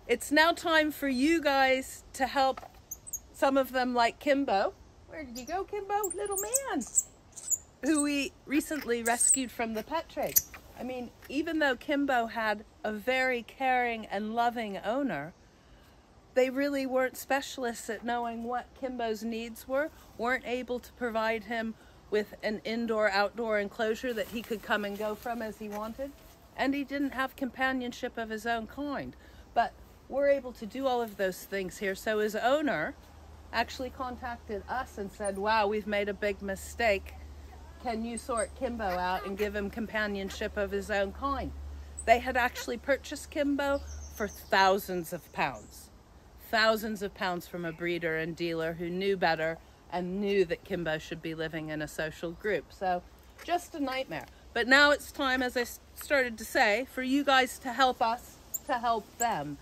It's now time for you guys to help some of them, like Kimbo. Where did you go, Kimbo? Little man. Who we recently rescued from the pet trade. I mean, even though Kimbo had a very caring and loving owner, they really weren't specialists at knowing what Kimbo's needs were, weren't able to provide him with an indoor-outdoor enclosure that he could come and go from as he wanted, and he didn't have companionship of his own kind. But we're able to do all of those things here. So his owner actually contacted us and said, wow, we've made a big mistake. Can you sort Kimbo out and give him companionship of his own kind? They had actually purchased Kimbo for thousands of pounds from a breeder and dealer who knew better and knew that Kimbo should be living in a social group. So just a nightmare. But now it's time, as I started to say, for you guys to help us to help them.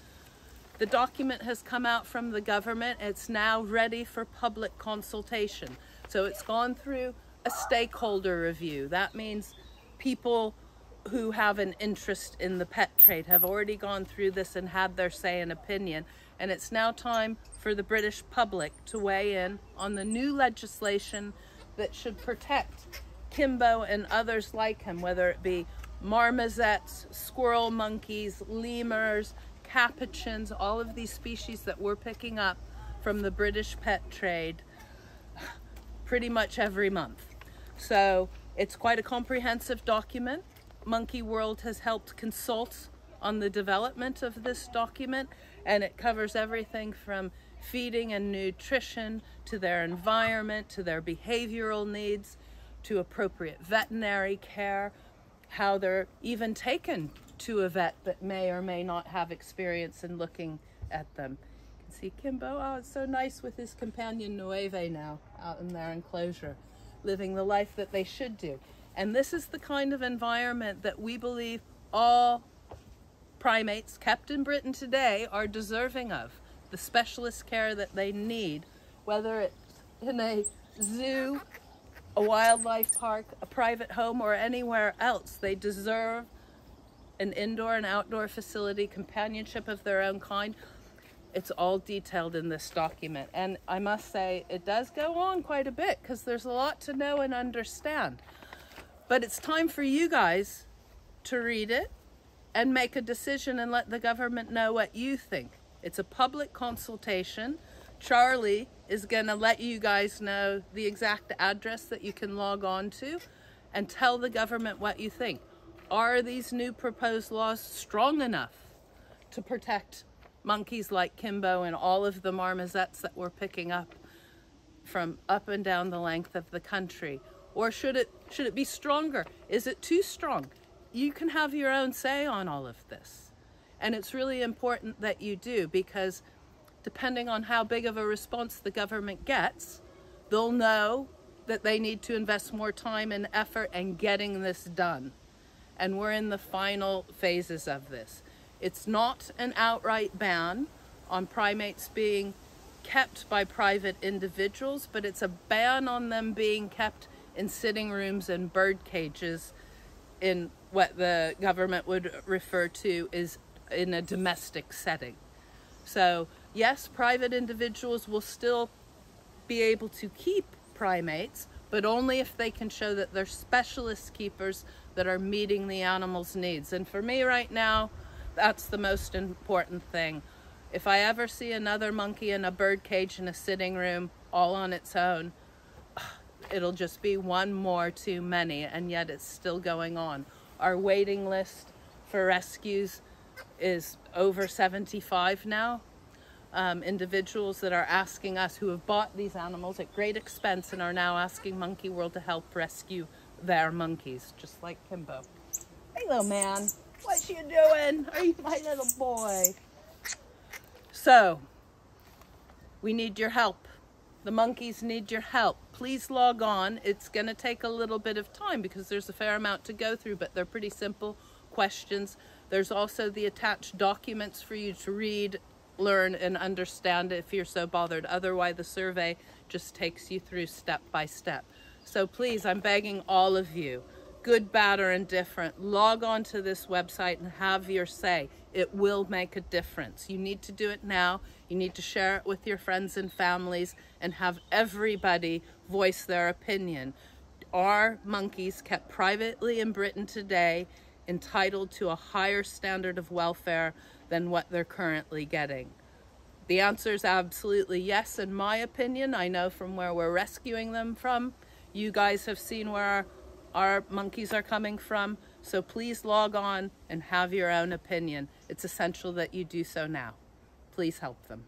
The document has come out from the government. It's now ready for public consultation. So it's gone through a stakeholder review. That means people who have an interest in the pet trade have already gone through this and had their say and opinion. And it's now time for the British public to weigh in on the new legislation that should protect Kimbo and others like him, whether it be marmosets, squirrel monkeys, lemurs, capuchins, all of these species that we're picking up from the British pet trade pretty much every month. So it's quite a comprehensive document. Monkey World has helped consult on the development of this document, and it covers everything from feeding and nutrition to their environment, to their behavioral needs, to appropriate veterinary care, how they're even taken to a vet that may or may not have experience in looking at them. You can see Kimbo, oh, it's so nice with his companion Nueve now out in their enclosure, living the life that they should do. And this is the kind of environment that we believe all primates kept in Britain today are deserving of, the specialist care that they need, whether it's in a zoo, a wildlife park, a private home, or anywhere else. They deserve an indoor and outdoor facility, companionship of their own kind. It's all detailed in this document. And I must say, it does go on quite a bit because there's a lot to know and understand. But it's time for you guys to read it and make a decision and let the government know what you think. It's a public consultation. Charlie is going to let you guys know the exact address that you can log on to and tell the government what you think. Are these new proposed laws strong enough to protect monkeys like Kimbo and all of the marmosets that we're picking up from up and down the length of the country? Or should it be stronger? Is it too strong? You can have your own say on all of this. And it's really important that you do, because depending on how big of a response the government gets, they'll know that they need to invest more time and effort in getting this done. And we're in the final phases of this. It's not an outright ban on primates being kept by private individuals, but it's a ban on them being kept in sitting rooms and bird cages in what the government would refer to as in a domestic setting. So yes, private individuals will still be able to keep primates, but only if they can show that they're specialist keepers that are meeting the animal's needs. And for me right now, that's the most important thing. If I ever see another monkey in a bird cage in a sitting room all on its own, it'll just be one more too many, and yet it's still going on. Our waiting list for rescues is over 75 now. Individuals that are asking us, who have bought these animals at great expense and are now asking Monkey World to help rescue their monkeys, just like Kimbo. Hey, little man, what you doing? Are you my little boy? So, we need your help. The monkeys need your help. Please log on. It's going to take a little bit of time because there's a fair amount to go through, but they're pretty simple questions. There's also the attached documents for you to read, learn, and understand if you're so bothered. Otherwise, the survey just takes you through step by step. So please, I'm begging all of you, good, bad, or indifferent, log on to this website and have your say. It will make a difference. You need to do it now. You need to share it with your friends and families and have everybody voice their opinion. Are monkeys kept privately in Britain today entitled to a higher standard of welfare than what they're currently getting? The answer is absolutely yes, in my opinion. I know from where we're rescuing them from. You guys have seen where our monkeys are coming from. So please log on and have your own opinion. It's essential that you do so now. Please help them.